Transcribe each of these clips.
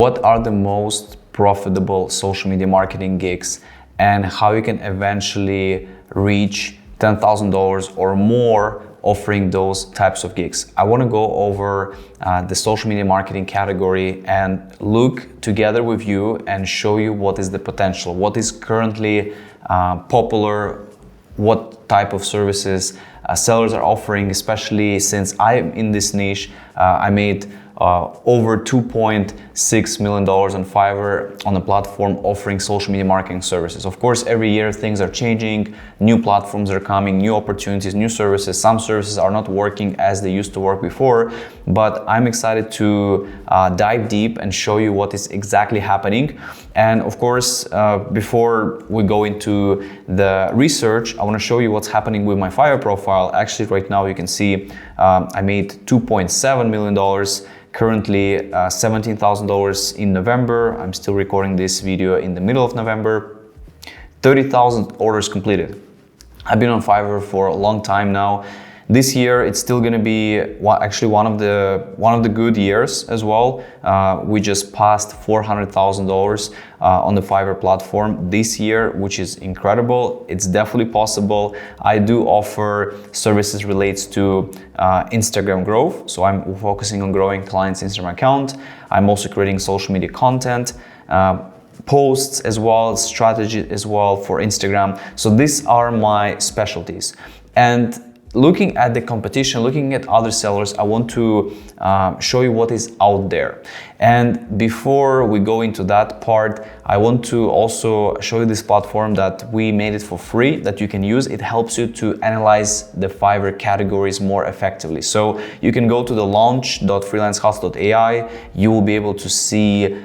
What are the most profitable social media marketing gigs and how you can eventually reach $10,000 or more offering those types of gigs. I want to go over the social media marketing category and look together with you and show you what is the potential, what is currently popular, what type of services sellers are offering, especially since I'm in this niche. I made over $2.6 million on Fiverr on a platform offering social media marketing services. Of course, every year things are changing, new platforms are coming, new opportunities, new services. Some services are not working as they used to work before, but I'm excited to dive deep and show you what is exactly happening. And of course, before we go into the research, I want to show you what's happening with my Fiverr profile. Actually, right now you can see I made $2.7 million. Currently $17,000 in November. I'm still recording this video in the middle of November. 30,000 orders completed. I've been on Fiverr for a long time now. This year it's still going to be actually one of the good years as well. We just passed $400,000 on the Fiverr platform this year, which is incredible. It's definitely possible. I do offer services relates to Instagram growth, so I'm focusing on growing clients' Instagram account. I'm also creating social media content, posts as well, strategy as well for Instagram. So these are my specialties. And looking at the competition, looking at other sellers, I want to show you what is out there. And before we go into that part, I want to also show you this platform that we made it for free that you can use. It helps you to analyze the Fiverr categories more effectively. So you can go to the launch.freelancehustle.ai. You will be able to see,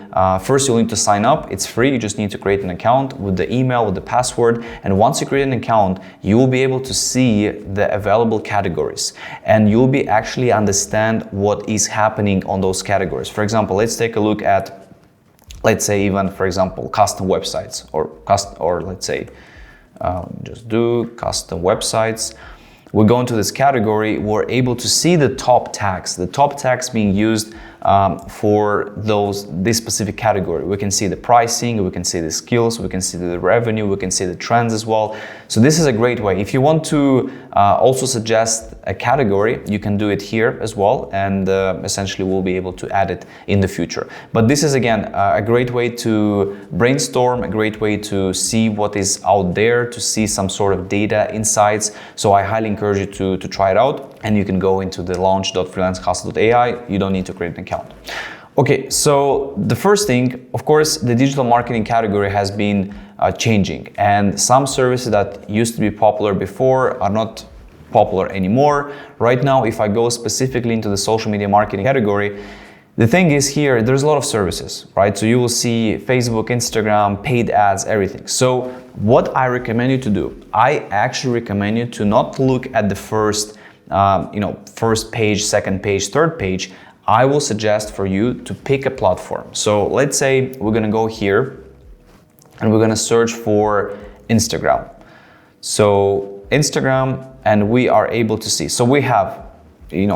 first you'll need to sign up. It's free. You just need to create an account with the email, with the password. And once you create an account, you will be able to see the available categories. And you'll be actually understand what is happening on those categories. For example, let's take a look at, let's say even, for example, custom websites or let's say, just do custom websites. We go into this category, we're able to see the top tags being used for this specific category. We can see the pricing, we can see the skills, we can see the revenue, we can see the trends as well. So this is a great way. If you want to also suggest a category, you can do it here as well, and essentially we'll be able to add it in the future. But this is again a great way to brainstorm, a great way to see what is out there, to see some sort of data insights. So I highly encourage you to try it out, and you can go into the launch.freelancehustle.ai. You don't need to create an account. Okay, so the first thing, of course, the digital marketing category has been changing, and some services that used to be popular before are not popular anymore. Right now, if I go specifically into the social media marketing category, the thing is here, there's a lot of services, right? So you will see Facebook, Instagram, paid ads, everything. So what I recommend you to do, I actually recommend you to not look at the first page, second page, third page. I will suggest for you to pick a platform. So let's say we're gonna go here and we're gonna search for Instagram. So Instagram, and we are able to see. So we have,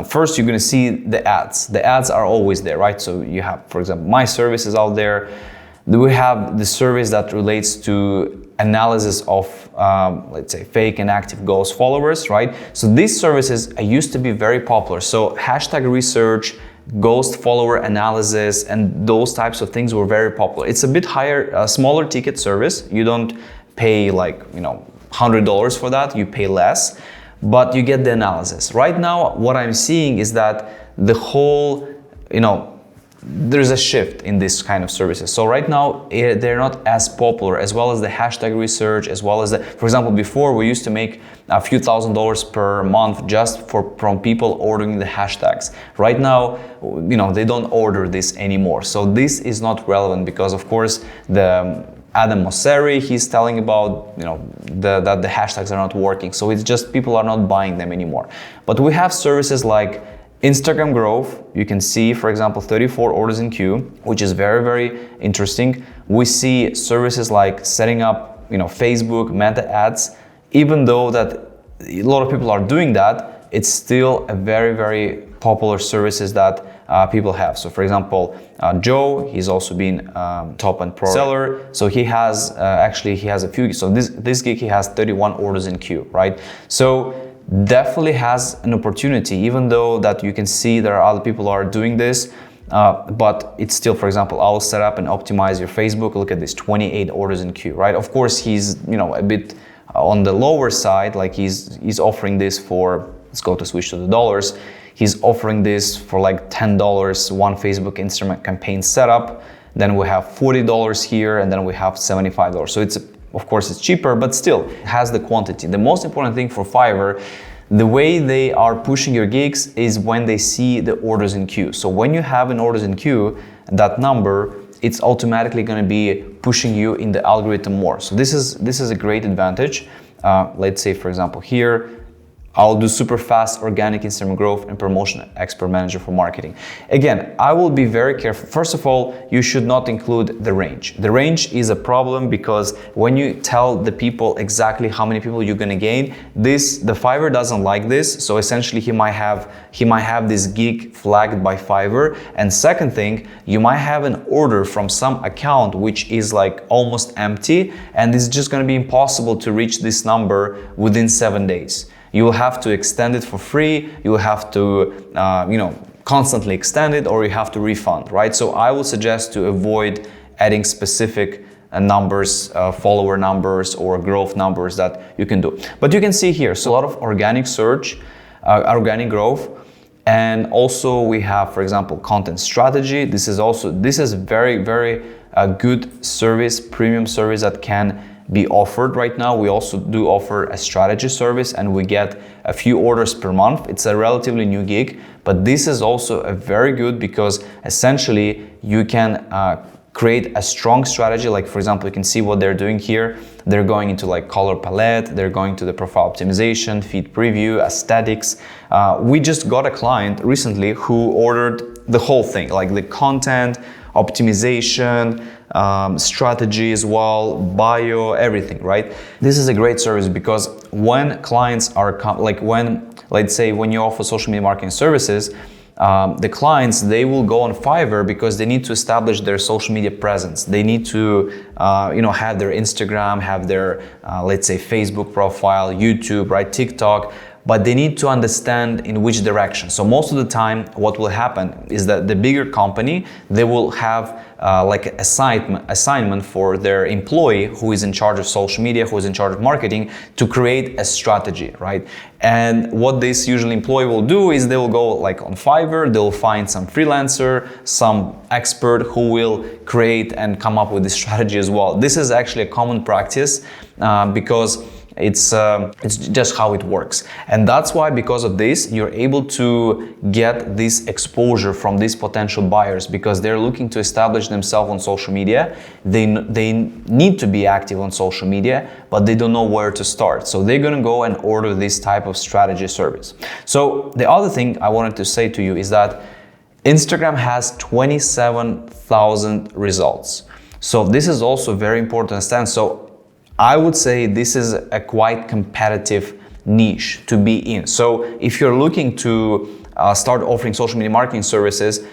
first you're gonna see the ads. The ads are always there, right? So you have, for example, my service is out there. We have the service that relates to analysis of, let's say, fake and active ghost followers, right? So these services used to be very popular. So hashtag research, ghost follower analysis, and those types of things were very popular. It's a bit higher, smaller ticket service. You don't pay like, $100 for that, you pay less, but you get the analysis. Right now, what I'm seeing is that the whole, there's a shift in this kind of services. So right now, they're not as popular, as well as the hashtag research, as well as for example, before we used to make a few $1,000s per month just from people ordering the hashtags. Right now, they don't order this anymore. So this is not relevant because, of course, Adam Mosseri, he's telling about that the hashtags are not working. So it's just people are not buying them anymore. But we have services like Instagram growth. You can see, for example, 34 orders in queue, which is very, very interesting. We see services like setting up, Facebook, Meta ads. Even though that a lot of people are doing that, it's still a very, very popular services that people have. So for example, Joe, he's also been top and pro seller. So he has he has a few. So this gig, he has 31 orders in queue, right? So definitely has an opportunity, even though that you can see there are other people who are doing this. But it's still, for example, I'll set up and optimize your Facebook. Look at this, 28 orders in queue, right? Of course, he's a bit on the lower side, like he's offering this for, let's go to switch to the dollars. He's offering this for like $10, one Facebook Instagram campaign setup. Then we have $40 here, and then we have $75. So of course it's cheaper, but still it has the quantity. The most important thing for Fiverr, the way they are pushing your gigs is when they see the orders in queue. So when you have an orders in queue, that number, it's automatically going to be pushing you in the algorithm more. So this is a great advantage. Let's say, for example, here, I'll do super fast organic Instagram growth and promotion expert manager for marketing. Again, I will be very careful. First of all, you should not include the range. The range is a problem because when you tell the people exactly how many people you're gonna gain, the Fiverr doesn't like this. So essentially he might have this gig flagged by Fiverr. And second thing, you might have an order from some account which is like almost empty, and it's just gonna be impossible to reach this number within 7 days. You will have to extend it for free, you will have to constantly extend it, or you have to refund, right? So I would suggest to avoid adding specific numbers, follower numbers or growth numbers that you can do. But you can see here, so a lot of organic search, organic growth, and also we have, for example, content strategy. This is very, very good service, premium service that can be offered right now. We also do offer a strategy service, and we get a few orders per month. It's a relatively new gig, but this is also a very good because essentially you can create a strong strategy. Like for example, you can see what they're doing here. They're going into like color palette, they're going to the profile optimization, feed preview, aesthetics. We just got a client recently who ordered the whole thing, like the content, optimization, strategy as well, bio, everything, right? This is a great service because when clients are let's say when you offer social media marketing services, the clients, they will go on Fiverr because they need to establish their social media presence. They need to have their Instagram, have their let's say Facebook profile, YouTube, right, TikTok, but they need to understand in which direction. So most of the time, what will happen is that the bigger company, they will have like an assignment for their employee who is in charge of social media, who is in charge of marketing, to create a strategy, right? And what this usually employee will do is they will go like on Fiverr, they'll find some freelancer, some expert who will create and come up with this strategy as well. This is actually a common practice because it's just how it works. And that's why, because of this, you're able to get this exposure from these potential buyers because they're looking to establish themselves on social media. They need to be active on social media, but they don't know where to start. So they're gonna go and order this type of strategy service. So the other thing I wanted to say to you is that Instagram has 27,000 results. So this is also very important to understand. So I would say this is a quite competitive niche to be in. So if you're looking to start offering social media marketing services,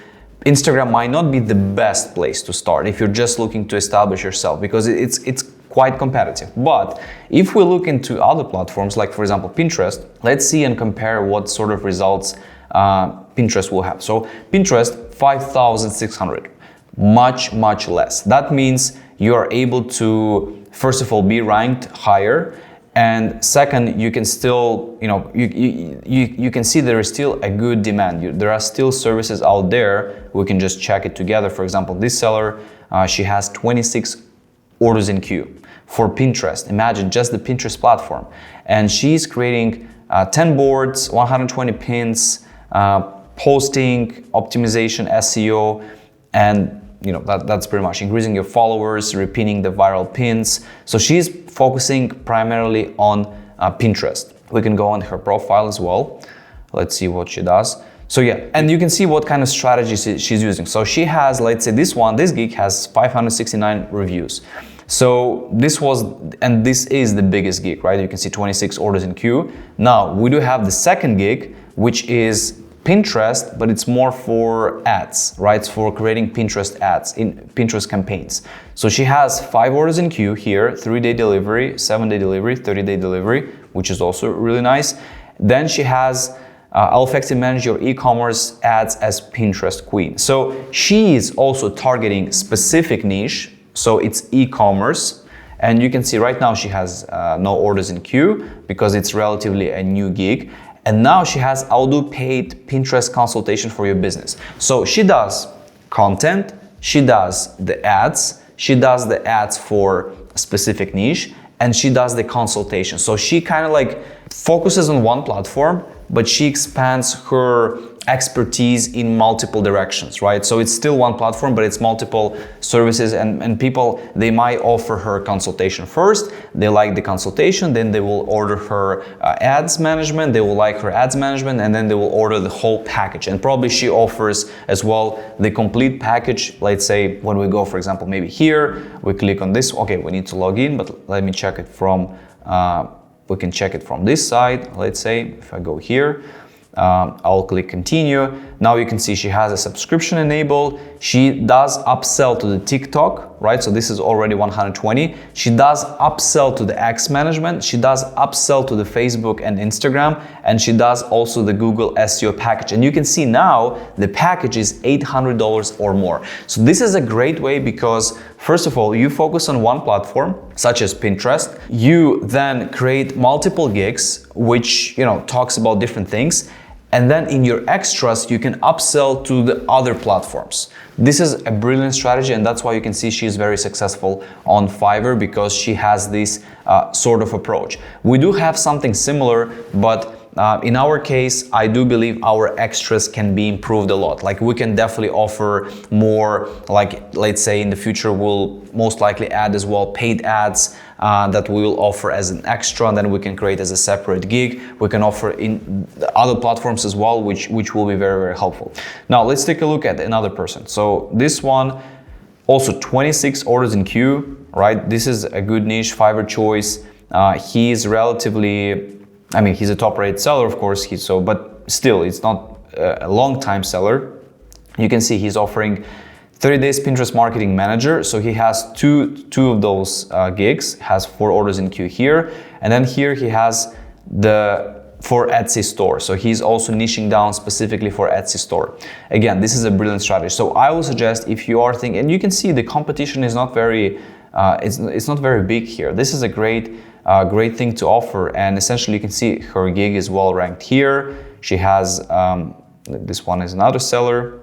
Instagram might not be the best place to start if you're just looking to establish yourself because it's quite competitive. But if we look into other platforms, like for example Pinterest, let's see and compare what sort of results Pinterest will have. So Pinterest, 5,600, much less. That means you're able to first of all be ranked higher, and second, you can still, you can see there is still a good demand. There are still services out there. We can just check it together. For example, this seller, she has 26 orders in queue for Pinterest. Imagine just the Pinterest platform, and she's creating 10 boards, 120 pins, posting, optimization, SEO, and that's pretty much increasing your followers, repeating the viral pins. So she's focusing primarily on Pinterest. We can go on her profile as well. Let's see what she does. So yeah, and you can see what kind of strategies she's using. So she has, let's say this gig has 569 reviews. So this is the biggest gig, right? You can see 26 orders in queue. Now we do have the second gig, which is Pinterest, but it's more for ads, right? It's for creating Pinterest ads in Pinterest campaigns. So she has 5 orders in queue here, 3-day delivery, 7-day delivery, 30-day delivery, which is also really nice. Then she has I'll effectively manage your e-commerce ads as Pinterest queen. So she is also targeting specific niche. So it's e-commerce. And you can see right now she has no orders in queue because it's relatively a new gig. And now she has I'll do paid Pinterest consultation for your business. So she does content, she does the ads for a specific niche, and she does the consultation. So she kind of like focuses on one platform, but she expands her expertise in multiple directions, right? So it's still one platform, but it's multiple services, and people, they might offer her consultation first, they like the consultation, then they will order her ads management, they will like her ads management, and then they will order the whole package. And probably she offers as well the complete package. Let's say when we go, for example, maybe here, we click on this, okay, we need to log in, but let me check it from, we can check it from this side. Let's say if I go here, I'll click continue. Now you can see she has a subscription enabled. She does upsell to the TikTok, right? So this is already 120. She does upsell to the ads management. She does upsell to the Facebook and Instagram, and she does also the Google SEO package. And you can see now the package is $800 or more. So this is a great way because first of all, you focus on one platform, such as Pinterest. You then create multiple gigs, which talks about different things. And then in your extras, you can upsell to the other platforms. This is a brilliant strategy, and that's why you can see she's very successful on Fiverr, because she has this sort of approach. We do have something similar, but in our case, I do believe our extras can be improved a lot. Like we can definitely offer more, like let's say in the future, we'll most likely add as well paid ads that we will offer as an extra, and then we can create as a separate gig. We can offer in the other platforms as well, which will be very, very helpful. Now let's take a look at another person. So this one, also 26 orders in queue, right? This is a good niche, Fiverr choice. He is relatively, he's a top-rated seller, of course, but still, it's not a long-time seller. You can see he's offering 30 days Pinterest marketing manager. So he has two of those gigs, has 4 orders in queue here. And then here he has for Etsy store. So he's also niching down specifically for Etsy store. Again, this is a brilliant strategy. So I would suggest if you are thinking, and you can see the competition is not very, it's not very big here. This is a great thing to offer, and essentially you can see her gig is well ranked here. She has this one is another seller.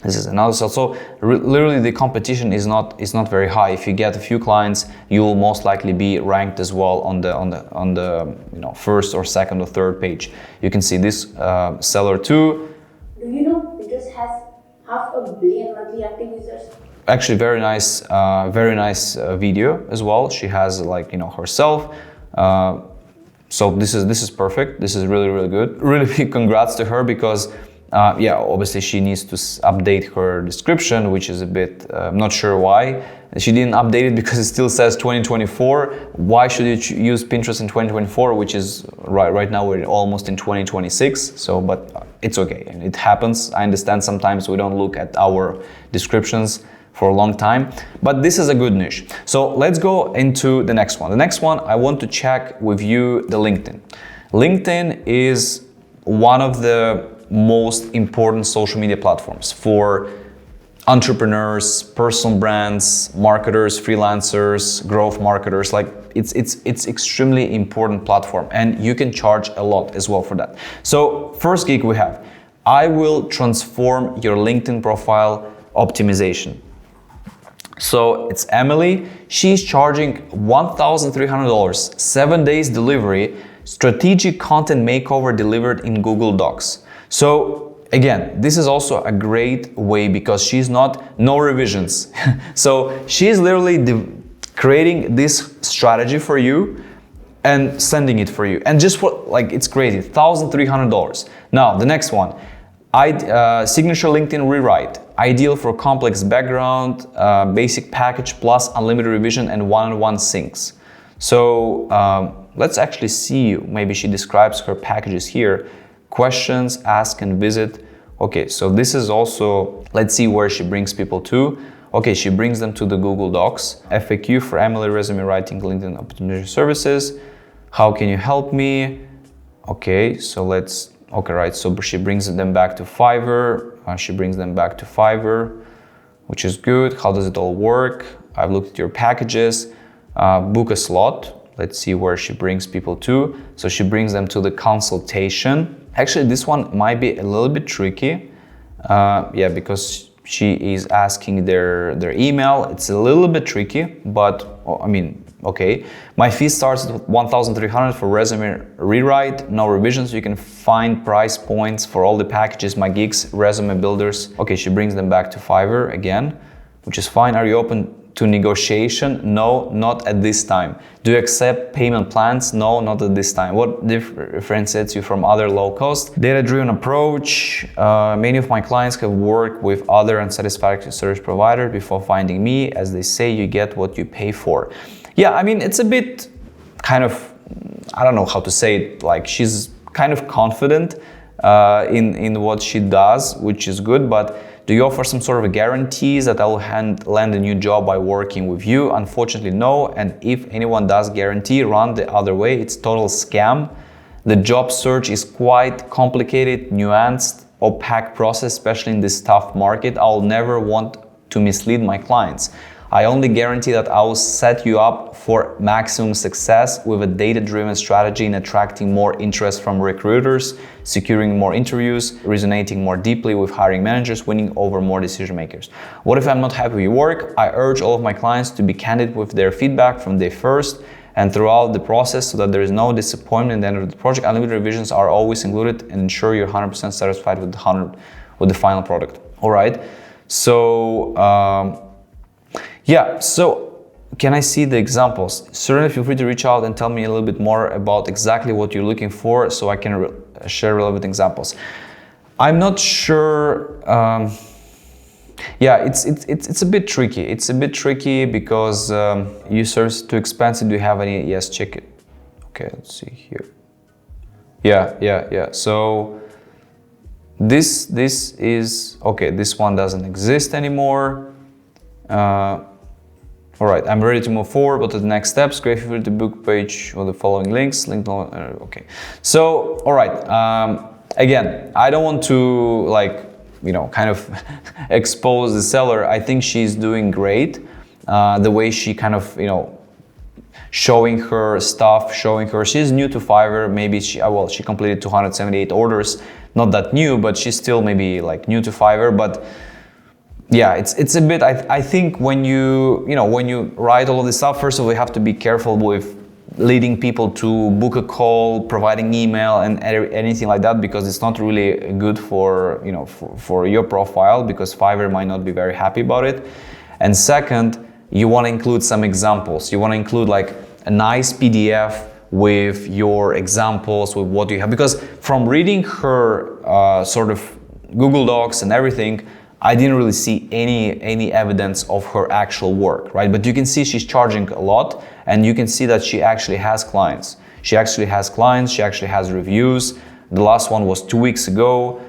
This is another seller. So literally the competition is not very high. If you get a few clients, you will most likely be ranked as well on the first or second or third page. You can see this seller too. Do you know Pinterest has 500 million monthly active users? Actually, very nice video as well. She has herself. So this is perfect. This is really, really good. Really big congrats to her, because obviously she needs to update her description, which is a bit, I'm not sure why. She didn't update it because it still says 2024. Why should you use Pinterest in 2024, which is right now we're almost in 2026. So, but it's okay. It happens. I understand sometimes we don't look at our descriptions for a long time, but this is a good niche. So let's go into the next one. The next one, I want to check with you the LinkedIn. LinkedIn is one of the most important social media platforms for entrepreneurs, personal brands, marketers, freelancers, growth marketers. Like it's extremely important platform, and you can charge a lot as well for that. So first gig we have, I will transform your LinkedIn profile optimization. So it's Emily. She's charging $1,300, 7 days delivery, strategic content makeover delivered in Google Docs. So again, this is also a great way because she's no revisions. So she's literally creating this strategy for you and sending it for you. And just for, it's crazy, $1,300. Now, the next one, signature LinkedIn rewrite. Ideal for complex background, basic package plus unlimited revision and one-on-one syncs. So let's actually see, maybe she describes her packages here. questions, ask and visit. Okay, so this is also, let's see where she brings people to. Okay, she brings them to the Google Docs. FAQ for Emily, resume writing, LinkedIn opportunity services. How can you help me? Okay, so right, so she brings them back to Fiverr. Which is good. How does it all work? I've looked at your packages. Book a slot. Let's see where she brings people to. So she brings them to the consultation. Actually, this one might be a little bit tricky. Because she is asking their email. It's a little bit tricky, but okay. My fee starts at 1,300 for resume rewrite, no revisions. You can find price points for all the packages, my gigs, resume builders. Okay, she brings them back to Fiverr again, which is fine. Are you open to negotiation? No, not at this time. Do you accept payment plans? No, not at this time. What differentiates you from other low-cost? Data-driven approach. Many of my clients have worked with other unsatisfactory service providers before finding me. As they say, you get what you pay for. Yeah, it's a bit kind of, I don't know how to say it, like she's kind of confident in what she does, which is good, but do you offer some sort of a guarantees that I will land a new job by working with you? Unfortunately, no. And if anyone does guarantee, run the other way. It's total scam. The job search is quite complicated, nuanced, opaque process, especially in this tough market. I'll never want to mislead my clients. I only guarantee that I will set you up for maximum success with a data-driven strategy in attracting more interest from recruiters, securing more interviews, resonating more deeply with hiring managers, winning over more decision makers. What if I'm not happy with your work? I urge all of my clients to be candid with their feedback from day first and throughout the process so that there is no disappointment at the end of the project. Unlimited revisions are always included and ensure you're 100% satisfied with the final product. All right, so so can I see the examples? Certainly feel free to reach out and tell me a little bit more about exactly what you're looking for so I can share relevant examples. I'm not sure. It's a bit tricky. It's a bit tricky because your service is too expensive. Do you have any? Yes, check it. Okay, let's see here. Yeah. So this is okay. This one doesn't exist anymore. All right, I'm ready to move forward. What are the next steps? Great, feel free to book page or the following links. Okay. So, all right. Again, I don't want to kind of expose the seller. I think she's doing great. The way she kind of, showing her stuff, she's new to Fiverr. Maybe she completed 278 orders. Not that new, but she's still maybe new to Fiverr. But yeah, it's a bit, I think when you write all of this stuff, first of all, you have to be careful with leading people to book a call, providing email and anything like that, because it's not really good for your profile, because Fiverr might not be very happy about it. And second, you want to include some examples. You want to include a nice PDF with your examples, with what you have, because from reading her sort of Google Docs and everything, I didn't really see any evidence of her actual work, right? But you can see she's charging a lot, and you can see that she actually has clients. She actually has reviews. The last one was 2 weeks ago,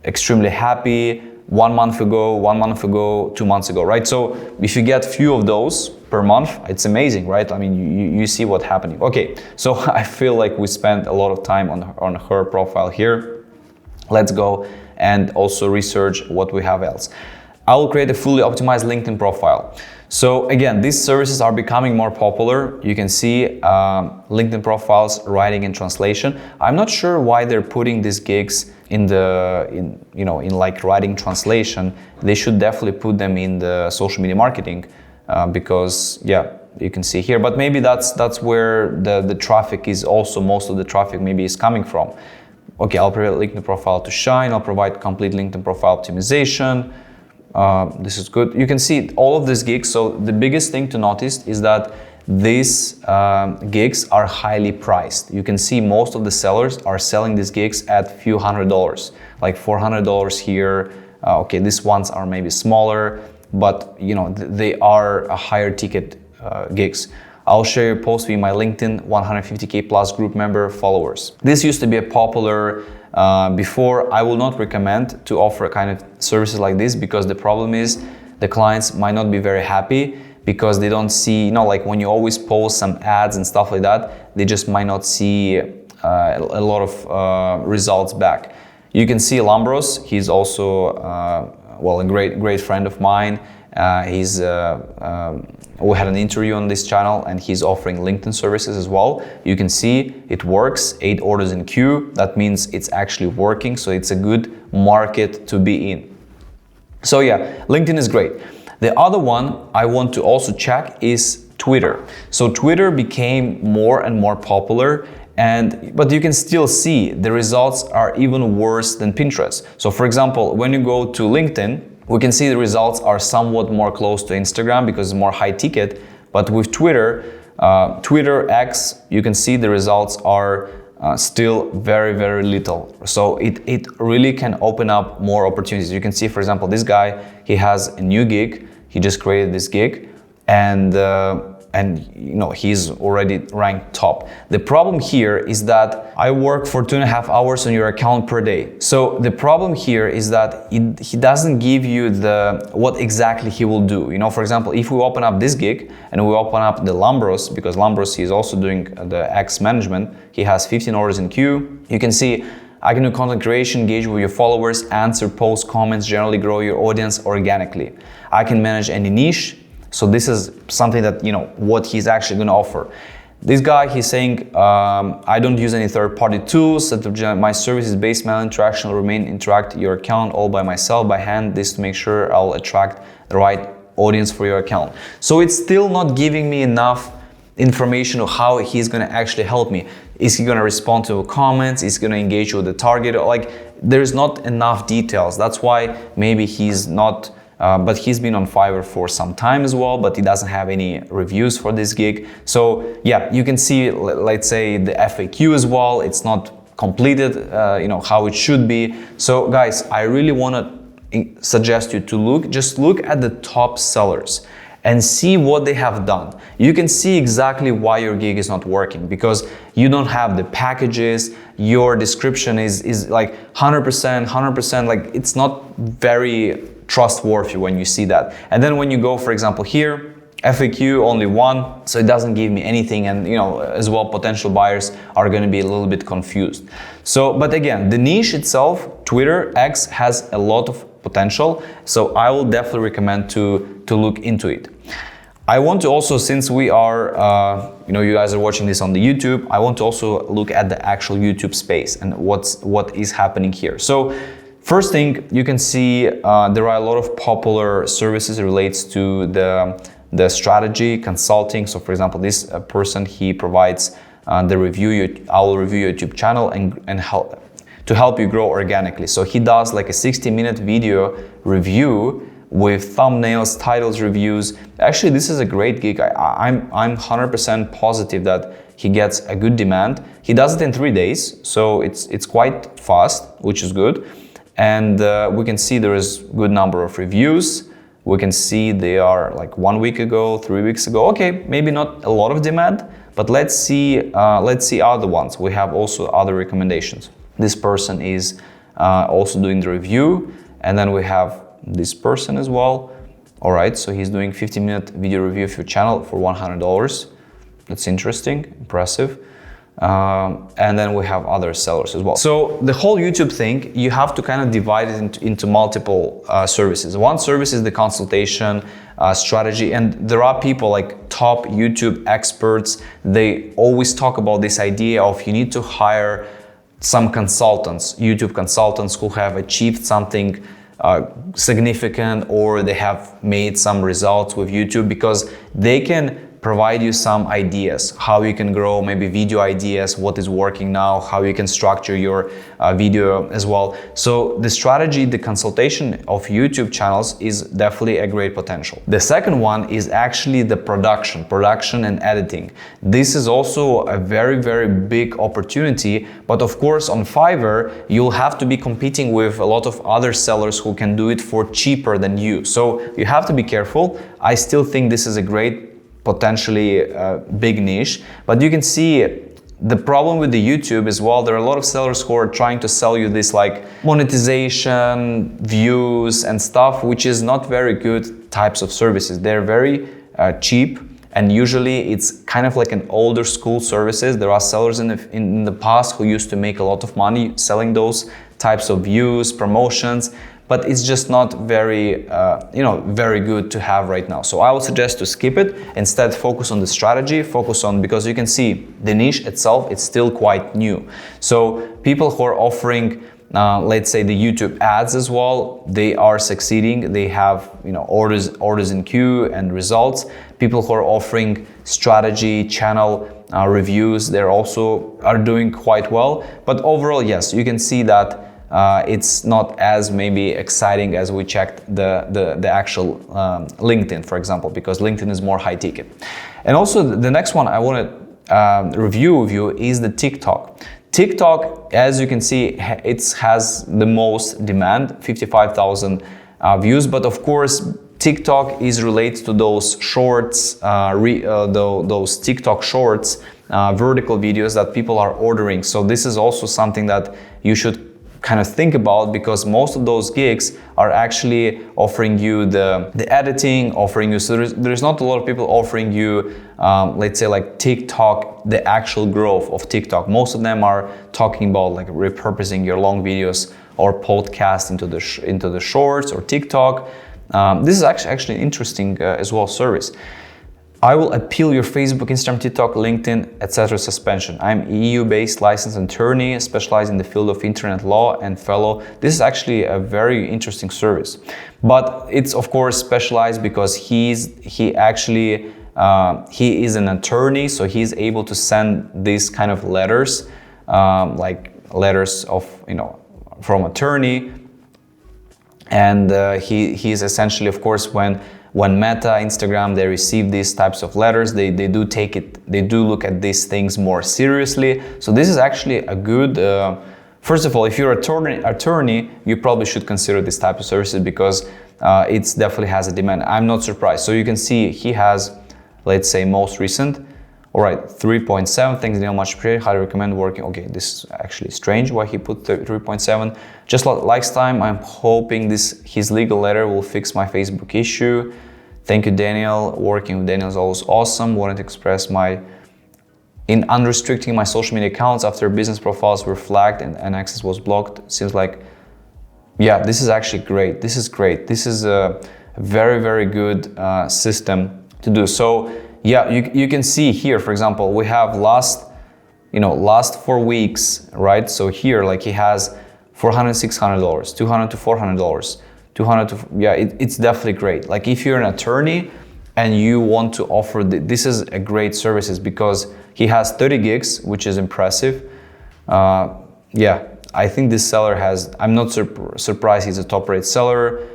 extremely happy. 1 month ago, 2 months ago, right? So if you get few of those per month, it's amazing, right? You see what's happening. Okay, so I feel like we spent a lot of time on her profile here. Let's go and also research what we have else. I will create a fully optimized LinkedIn profile. So again, these services are becoming more popular. You can see LinkedIn profiles, writing and translation. I'm not sure why they're putting these gigs in writing translation. They should definitely put them in the social media marketing because you can see here. But maybe that's where the traffic is also, most of the traffic maybe is coming from. Okay, I'll provide LinkedIn profile to shine. I'll provide complete LinkedIn profile optimization. This is good. You can see all of these gigs. So the biggest thing to notice is that these gigs are highly priced. You can see most of the sellers are selling these gigs at few $100s, like $400 here. Okay, these ones are maybe smaller, but they are a higher ticket gigs. I'll share your post with my LinkedIn 150K plus group member followers. This used to be a popular before, I will not recommend to offer kind of services like this, because the problem is the clients might not be very happy because they don't see, like when you always post some ads and stuff like that, they just might not see a lot of results back. You can see Lambros, he's also a great friend of mine. We had an interview on this channel, and he's offering LinkedIn services as well. You can see it works, 8 orders in queue. That means it's actually working, so it's a good market to be in. So yeah, LinkedIn is great. The other one I want to also check is Twitter. So Twitter became more and more popular, but you can still see the results are even worse than Pinterest. So for example, when you go to LinkedIn, we can see the results are somewhat more close to Instagram because it's more high ticket. But with Twitter, Twitter X, you can see the results are still very, very little. So it really can open up more opportunities. You can see, for example, this guy, he has a new gig. He just created this gig, and he's already ranked top. The problem here is that I work for 2.5 hours on your account per day. So the problem here is that he doesn't give you what exactly he will do. For example, if we open up this gig and we open up the Lambros, because Lambros is also doing the X management, he has 15 orders in queue. You can see I can do content creation, engage with your followers, answer post comments, generally grow your audience organically. I can manage any niche. So this is something that, what he's actually going to offer. This guy, he's saying, I don't use any third-party tools. My service is based mail interaction will interact your account all by myself, by hand. This to make sure I'll attract the right audience for your account. So it's still not giving me enough information of how he's going to actually help me. Is he going to respond to comments? Is he going to engage with the target? There's not enough details. That's why maybe he's not. But he's been on Fiverr for some time as well, but he doesn't have any reviews for this gig. So yeah, you can see, let's say, the FAQ as well. It's not completed, how it should be. So guys, I really want to suggest you to look at the top sellers and see what they have done. You can see exactly why your gig is not working, because you don't have the packages, your description is like 100%, like it's not very trustworthy when you see that. And then when you go, for example, here, FAQ only 1, so it doesn't give me anything, and as well, potential buyers are going to be a little bit confused. So, but again, the niche itself, Twitter X, has a lot of potential, so I will definitely recommend to look into it. I want to also, since we are, you guys are watching this on the YouTube, I want to also look at the actual YouTube space and what is happening here. So first thing, you can see there are a lot of popular services relates to the strategy consulting. So for example, this person, he provides the review. I will review your YouTube channel and help you grow organically. So he does like a 60-minute video review with thumbnails, titles, reviews. Actually, this is a great gig. I'm 100% positive that he gets a good demand. He does it in 3 days, so it's quite fast, which is good. And we can see there is good number of reviews. We can see they are like 1 week ago, 3 weeks ago. Okay, maybe not a lot of demand, but let's see other ones. We have also other recommendations. This person is also doing the review, and then we have this person as well. All right, so he's doing 15-minute video review of your channel for $100. That's interesting, impressive. And then we have other sellers as well. So the whole YouTube thing, you have to kind of divide it into multiple services. One service is the consultation strategy, and there are people like top YouTube experts. They always talk about this idea of you need to hire some consultants, YouTube consultants who have achieved something significant, or they have made some results with YouTube, because they can provide you some ideas, how you can grow, maybe video ideas, what is working now, how you can structure your video as well. So the strategy, the consultation of YouTube channels is definitely a great potential. The second one is actually the production and editing. This is also a very, very big opportunity, but of course on Fiverr, you'll have to be competing with a lot of other sellers who can do it for cheaper than you. So you have to be careful. I still think this is a great potentially big niche, but you can see the problem with the YouTube is, well, there are a lot of sellers who are trying to sell you this like monetization, views and stuff, which is not very good types of services. They're very cheap, and usually it's kind of like an older school services. There are sellers in the past who used to make a lot of money selling those types of views, promotions, but it's just not very, very good to have right now. So I would suggest to skip it. Instead, focus on the strategy, because you can see the niche itself, it's still quite new. So people who are offering, let's say the YouTube ads as well, they are succeeding. They have, orders in queue and results. People who are offering strategy, channel reviews, they're also are doing quite well. But overall, yes, you can see that it's not as maybe exciting as we checked the actual LinkedIn, for example, because LinkedIn is more high ticket. And also the next one I want to review with you is the TikTok. TikTok, as you can see, it has the most demand, 55,000 views, but of course TikTok is related to those shorts, those TikTok shorts, vertical videos that people are ordering. So this is also something that you should kind of think about, because most of those gigs are actually offering you the editing, offering you, so there's not a lot of people offering you, let's say like TikTok, the actual growth of TikTok. Most of them are talking about like repurposing your long videos or podcast into the shorts or TikTok. This is actually an interesting as well service. I will appeal your Facebook, Instagram, TikTok, LinkedIn, etc. suspension. I'm EU-based licensed attorney, specialized in the field of internet law and fellow. This is actually a very interesting service, but it's of course specialized because he is an attorney, so he's able to send these kind of letters, like letters of from attorney, and he's essentially, of course, when Meta, Instagram, they receive these types of letters, they do look at these things more seriously. So this is actually a good, first of all, if you're an attorney, you probably should consider this type of services, because it definitely has a demand. I'm not surprised. So you can see he has, let's say, most recent, all right, 3.7, thanks Daniel, much appreciated, highly recommend working. Okay, this is actually strange why he put 3.7. Just like last time, I'm hoping his legal letter will fix my Facebook issue. Thank you, Daniel. Working with Daniel is always awesome. Wanted to express in unrestricting my social media accounts after business profiles were flagged and access was blocked. Seems like, yeah, this is actually great. This is great. This is a very, very good system to do. So yeah, you can see here, for example, we have last 4 weeks, right? So here, like he has $400, $600, $200 to $400, $200 to, yeah, it's definitely great. Like if you're an attorney and you want to offer, this is a great services, because he has 30 gigs, which is impressive. Yeah, I think this seller I'm not surprised he's a top rate seller.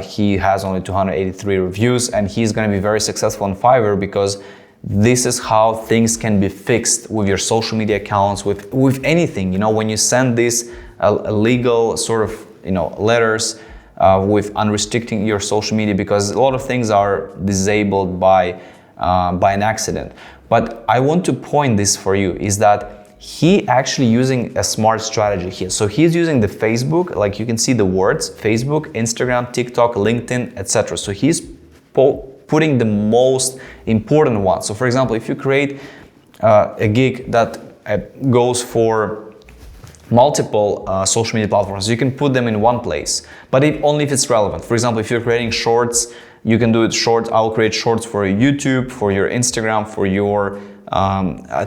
He has only 283 reviews, and he's going to be very successful on Fiverr, because this is how things can be fixed with your social media accounts, with anything. When you send this legal sort of letters with unrestricting your social media, because a lot of things are disabled by an accident. But I want to point this for you is that he actually using a smart strategy here. So he's using the Facebook, like you can see the words, Facebook, Instagram, TikTok, LinkedIn, etc. So he's putting the most important ones. So for example, if you create a gig that goes for multiple social media platforms, you can put them in one place, but only if it's relevant. For example, if you're creating shorts, you can do it shorts. I'll create shorts for YouTube, for your Instagram, for your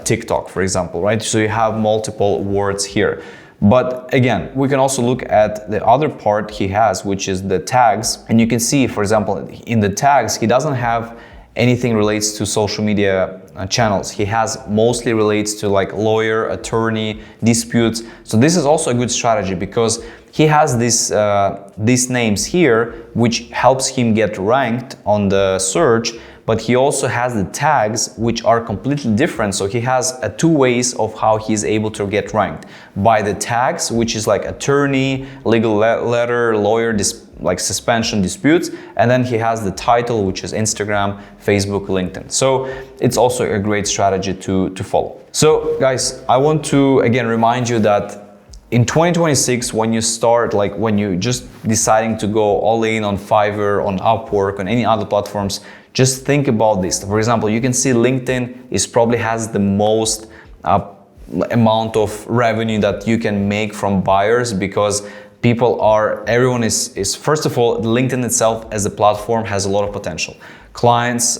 TikTok, for example, right? So you have multiple words here. But again, we can also look at the other part he has, which is the tags. And you can see, for example, in the tags, he doesn't have anything relates to social media channels. He has mostly relates to like lawyer, attorney, disputes. So this is also a good strategy, because he has these names here, which helps him get ranked on the search. but he also has the tags, which are completely different. So he has two ways of how he's able to get ranked: by the tags, which is like attorney, legal letter, lawyer, like suspension, disputes, and then he has the title, which is Instagram, Facebook, LinkedIn. So it's also a great strategy to follow. So guys, I want to again remind you that in 2026, when you start, like when you just deciding to go all in on Fiverr, on Upwork, on any other platforms, just think about this. For example, you can see LinkedIn is probably has the most amount of revenue that you can make from buyers, because everyone is first of all, LinkedIn itself as a platform has a lot of potential. Clients,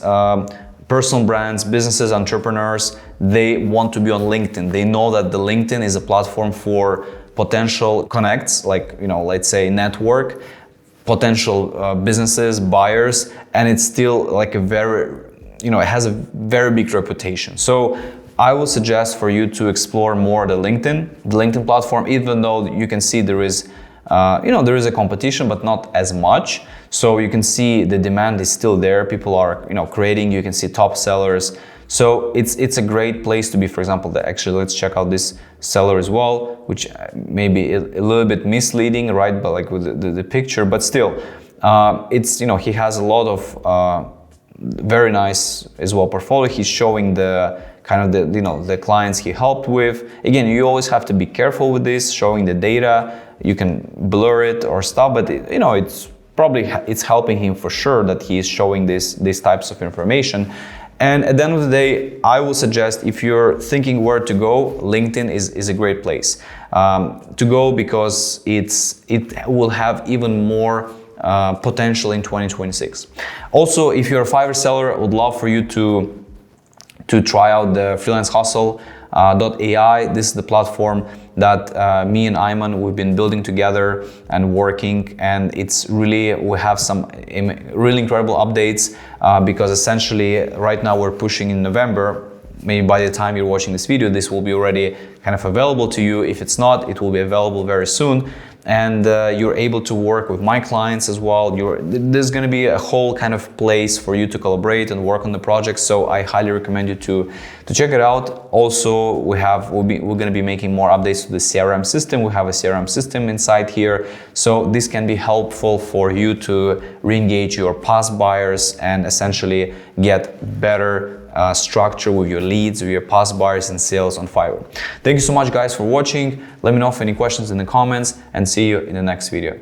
personal brands, businesses, entrepreneurs, they want to be on LinkedIn. They know that the LinkedIn is a platform for potential connects, like, let's say network, potential businesses, buyers, and it's still like it has a very big reputation. So I would suggest for you to explore more the LinkedIn platform, even though you can see there is a competition, but not as much. So you can see the demand is still there. People are, creating, you can see top sellers. So it's a great place to be. For example, let's check out this seller as well, which may be a little bit misleading, right? But like with the picture, but still, he has a lot of very nice as well portfolio. He's showing the kind of the clients he helped with. Again, you always have to be careful with this, showing the data. You can blur it or stuff, but it's helping him for sure that he is showing these types of information. And at the end of the day, I will suggest, if you're thinking where to go, LinkedIn is a great place to go, because it will have even more potential in 2026. Also, if you're a Fiverr seller, I would love for you to try out the Freelance Hustle .ai. This is the platform that me and Ayman, we've been building together and working, and we have some really incredible updates because essentially right now we're pushing in November. Maybe by the time you're watching this video, this will be already kind of available to you. If it's not, it will be available very soon. And you're able to work with my clients as well. There's going to be a whole kind of place for you to collaborate and work on the project. So I highly recommend you to check it out. Also, we're going to be making more updates to the CRM system. We have a CRM system inside here. So this can be helpful for you to re-engage your past buyers and essentially get better structure with your leads, with your past buyers and sales on Fiverr. Thank you so much, guys, for watching. Let me know if any questions in the comments, and see you in the next video.